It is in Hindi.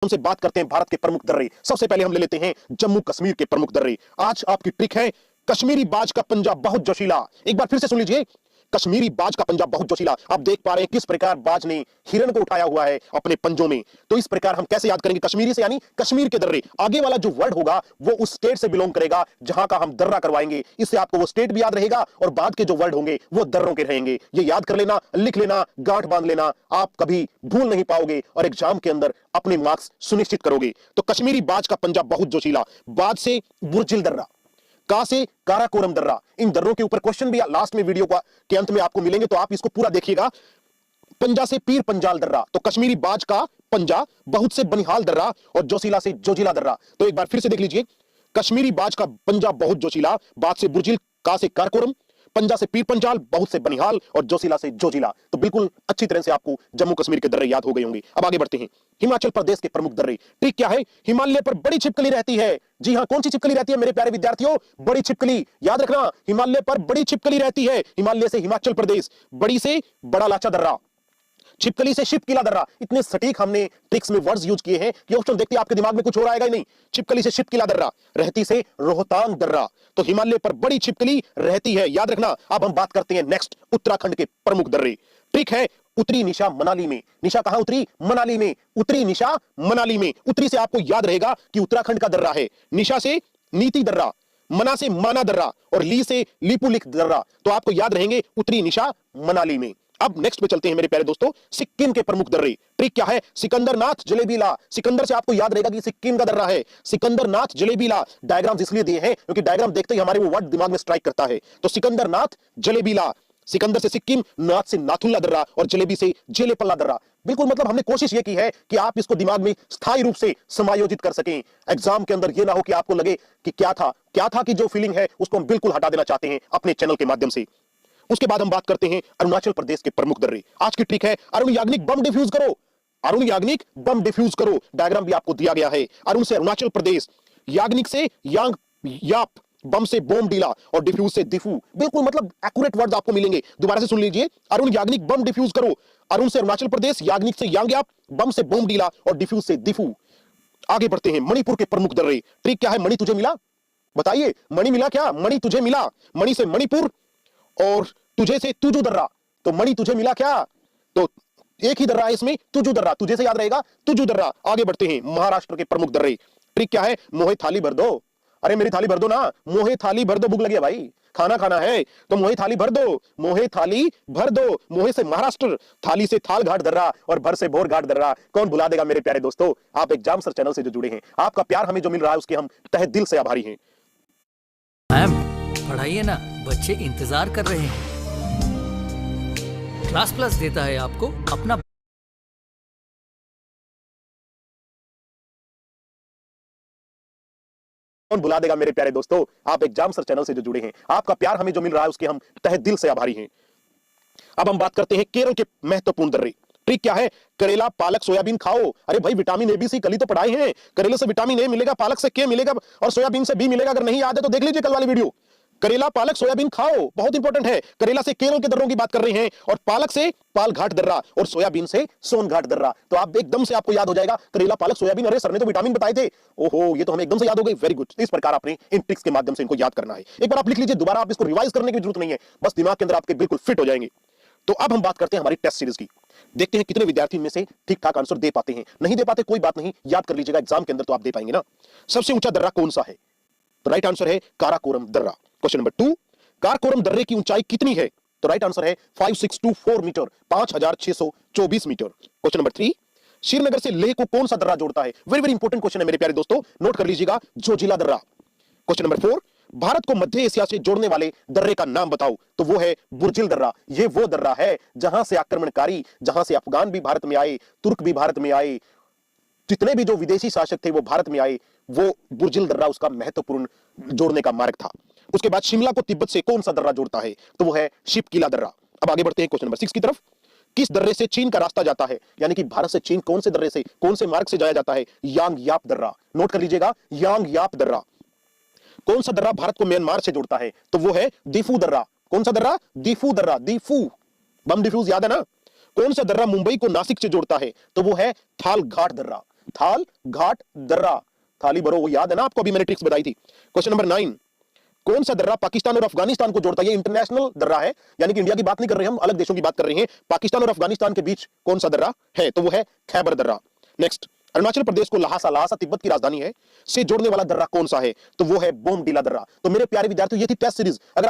उनसे बात करते हैं भारत के प्रमुख दर्रे। सबसे पहले हम ले लेते हैं जम्मू कश्मीर के प्रमुख दर्रे। आज आपकी ट्रिक है कश्मीरी बाज का पंजा बहुत जोशीला। एक बार फिर से सुन लीजिए, कश्मीरी बाज का पंजा बहुत जोशीला। आप देख पा रहे हैं किस प्रकार बाज ने हिरण को उठाया हुआ है अपने पंजों में। तो इस प्रकार हम कैसे याद करेंगे कश्मीरी से, यानी कश्मीर के दर्रे। आगे वाला जो वर्ड होगा वो उस स्टेट से बिलोंग करेगा जहां का हम दर्रा करवाएंगे। इससे आपको वो स्टेट भी याद रहेगा और बाद के जो वर्ड होंगे वो दर्रों के रहेंगे। ये याद कर लेना, लिख लेना, गांठ बांध लेना, आप कभी भूल नहीं पाओगे और एग्जाम के अंदर अपने मार्क्स सुनिश्चित करोगे। तो कश्मीरी बाज का पंजा बहुत जोशीला, बाज से बुर्जिल दर्रा, का से काराकोरम दर्रा। इन दर्रों के ऊपर क्वेश्चन भी लास्ट में वीडियो के अंत में आपको मिलेंगे, तो आप इसको पूरा देखिएगा। पंजा से पीर पंजाल दर्रा, तो कश्मीरी बाज का पंजा बहुत से बनिहाल दर्रा और जोशीला से जोजिला दर्रा। तो एक बार फिर से देख लीजिए, कश्मीरी बाज का पंजा बहुत जोशीला, बाज से बुर्जिल, का से काराकोरम, पंजा से पीर पंजाल, बहुत से बनिहाल और जोशीला से जोजिला। तो बिल्कुल अच्छी तरह से आपको जम्मू कश्मीर के दर्रे याद हो गए होंगे। अब आगे बढ़ते हैं, हिमाचल प्रदेश के प्रमुख दर्रे। ट्रिक क्या है, हिमालय पर बड़ी छिपकली रहती है। जी हां, कौन सी छिपकली रहती है मेरे प्यारे विद्यार्थियों? बड़ी छिपकली। याद रखना, हिमालय पर बड़ी छिपकली रहती है। हिमालय से हिमाचल प्रदेश, बड़ी से बड़ा लाचा दर्रा, छिपकली से शिपकिला दर्रा। इतने सटीक हमने ट्रिक्स में वर्ड्स यूज किए हैं कि ऑप्शन देखते आपके दिमाग में कुछ और आएगा ही नहीं। छिपकली से शिपकिला दर्रा, रहती से रोहतांग दर्रा। तो हिमालय पर बड़ी छिपकली रहती है, याद रखना। अब हम बात करते हैं नेक्स्ट, उत्तराखंड के प्रमुख दर्रे। ट्रिक है, उतरी निशा मनाली में। निशा कहां उतरी? मनाली में। उतरी निशा मनाली में। उतरी से आपको याद रहेगा कि उत्तराखंड का दर्रा है। निशा से नीति दर्रा, मना से माना दर्रा और ली से लिपुलिक दर्रा। तो आपको याद रहेंगे उतरी निशा मनाली में। अब नेक्स्ट पे चलते हैं मेरे प्यारे दोस्तों, सिक्किम के प्रमुख दर्रे। ट्रिक क्या है, सिकंदरनाथ जलेबीला। सिकंदर से आपको याद रहेगा कि सिक्किम का दर्रा है। सिकंदरनाथ जलेबीला। डायग्राम्स इसलिए दिए हैं क्योंकि डायग्राम देखते ही हमारे वो वर्ड दिमाग में स्ट्राइक करता है। तो सिकंदरनाथ जलेबीला, सिकंदर से सिक्किम, नाथ से नाथुल्ला दर्रा और जलेबी से जेलेपल्ला दर्रा। बिल्कुल, मतलब हमने कोशिश ये की है कि आप इसको दिमाग में स्थायी रूप से समायोजित कर सकें। एग्जाम के अंदर ये ना हो कि आपको लगे कि क्या था कि जो फीलिंग है उसको हम बिल्कुल हटा देना चाहते हैं अपने चैनल के माध्यम से। उसके बाद हम बात करते हैं अरुणाचल प्रदेश के प्रमुख दर्रे। आज की ट्रिक है, अरुण याग्निक बम डिफ्यूज करो। अरुण याग्निक बम डिफ्यूज करो। डायग्राम भी आपको दिया गया है। अरुण से अरुणाचल प्रदेश, याग्निक से यांग याप, बम से बोम डीला और डिफ्यूज से दिफू। बिल्कुल, मतलब एक्यूरेट वर्ड्स आपको मिलेंगे। दोबारा से सुन लीजिए, अरुण याग्निक बम डिफ्यूज करो। अरुण से अरुणाचल प्रदेश, याग्निक से यांग याप, बम से बोम डीला और डिफ्यूज से दिफू। आगे बढ़ते हैं, मणिपुर के प्रमुख दर्रे। ट्रिक क्या है, मणि तुझे मिला? बताइए, मणि मिला क्या? मणि तुझे मिला। मणि से मणिपुर और तुझे से तुजु दर्रा। तो मणि तुझे मिला क्या? तो एक ही दर्रा है इसमें, तुजु दर्रा। तुझे से याद रहेगा तुजु दर्रा। आगे बढ़ते हैं, महाराष्ट्र के प्रमुख दर्रे। ट्रिक क्या है, मोहे थाली भर दो। अरे मेरी थाली भर दो ना, मोहे थाली भर दो। भूख लगी है भाई, खाना खाना है तो मोहे थाली भर दो। मोहे थाली भर दो। मोहे से महाराष्ट्र, थाली से थाल घाट दर्रा और भर से भोर घाट दर्रा। कौन भुला देगा मेरे प्यारे दोस्तों। आप एग्जाम सर चैनल से जो जुड़े हैं, आपका प्यार हमें जो मिल रहा है उसके हम तहे दिल से आभारी हैं। मैम पढ़ाइए ना, बच्चे इंतजार कर रहे हैं। क्लास प्लस देता है आपको अपना कौन भुला देगा मेरे प्यारे दोस्तों। आप एग्जाम सर चैनल से जो जुड़े हैं, आपका प्यार हमें जो मिल रहा है उसके हम तहे दिल से आभारी हैं। अब हम बात करते हैं केरल के महत्वपूर्ण दर्रे। ट्रिक क्या है, करेला पालक सोयाबीन खाओ। अरे भाई, विटामिन ए बी सी कल ही तो पढ़ाए हैं। करेले से विटामिन ए मिलेगा, पालक से के मिलेगा और सोयाबीन से बी मिलेगा। अगर नहीं याद है तो देख लीजिए कल वाली वीडियो। करेला पालक सोयाबीन खाओ, बहुत इंपॉर्टेंट है। करेला से केरल के दर्रों की बात कर रहे हैं और पालक से पाल घाट दर्रा और सोयाबीन से सोन घाट दर्रा। तो आप एकदम से आपको याद हो जाएगा करेला पालक सोयाबीन। अरे सर ने तो विटामिन बताए थे। ओहो, ये तो हमें एकदम से याद हो गई। Very good. इस प्रकार आपने इन ट्रिक्स के माध्यम से इनको याद करना है। एक बार आप लिख लीजिए, दोबारा आप इसको रिवाइज करने की जरूरत नहीं है, बस दिमाग के अंदर आपके बिल्कुल फिट हो जाएंगे। तो अब हम बात करते हैं हमारी टेस्ट सीरीज की। देखते हैं कितने विद्यार्थी में से ठीक ठाक आंसर दे पाते हैं। नहीं दे पाते कोई बात नहीं, याद कर लीजिएगा, एग्जाम के अंदर तो आप दे पाएंगे ना। सबसे ऊंचा दर्रा कौन सा है? तो राइट आंसर है काराकोरम दर्रा। क्वेश्चन नंबर 2, काराकोरम दर्रे की ऊंचाई कितनी है? तो राइट आंसर है 5624 मीटर, 5624 मीटर। क्वेश्चन नंबर 3, श्रीनगर से लेह को कौन सा दर्रा जोड़ता है? वेरी वेरी इंपॉर्टेंट क्वेश्चन है मेरे प्यारे दोस्तों, नोट कर लीजिएगा, जोजिला दर्रा। क्वेश्चन नंबर 4, भारत को मध्य एशिया से जोड़ने वाले दर्रे का नाम बताओ। तो वो है बुर्जिल दर्रा। ये वो दर्रा है जहां से आक्रमणकारी, जहां से अफगान भी भारत में आए, तुर्क भी भारत में आए, जितने भी जो विदेशी शासक थे वो भारत में आए, वो बुर्जिल दर्रा उसका महत्वपूर्ण जोड़ने का मार्ग था। उसके बाद शिमला को तिब्बत से कौन सा दर्रा जोड़ता है? तो वो है शिपकिला दर्रा। अब आगे बढ़ते हैं क्वेश्चन नंबर 6 की तरफ। किस दर्रे से चीन का रास्ता जाता है? यानी कि भारत से चीन कौन से दर्रे से, कौन से मार्ग से जाया जाता है? यांग याप दर्रा। नोट कर लीजिएगा, यांग याप दर्रा। कौन सा दर्रा भारत को म्यांमार से जोड़ता है? तो वो है दिफू दर्रा। कौन सा दर्रा? दिफू दर्रा। दिफू, बम डिफ्यूज याद है ना। कौन सा दर्रा मुंबई को नासिक से जोड़ता है? तो वो है थाल घाट दर्रा। थाल घाट दर्रा, थाली बरो, वो याद है ना आपको, अभी मैंने ट्रिक्स बताई थी। क्वेश्चन नंबर 9, कौन सा दर्रा पाकिस्तान और अफगानिस्तान को जोड़ता है? ये इंटरनेशनल दर्रा है, यानी कि इंडिया की बात नहीं कर रहे हैं हम, अलग देशों की बात कर रहे हैं। पाकिस्तान और अफगानिस्तान के बीच कौन सा दर्रा है? तो वो है खैबर दर्रा। नेक्स्ट, अरुणाचल प्रदेश को लहासा, लहासा तिब्बत की राजधानी है, से जोड़ने वाला दर्रा कौन सा है? तो वो है बोमडीला दर्रा। तो मेरे प्यारे विद्यार्थियों, ये थी टेस्ट सीरीज। अगर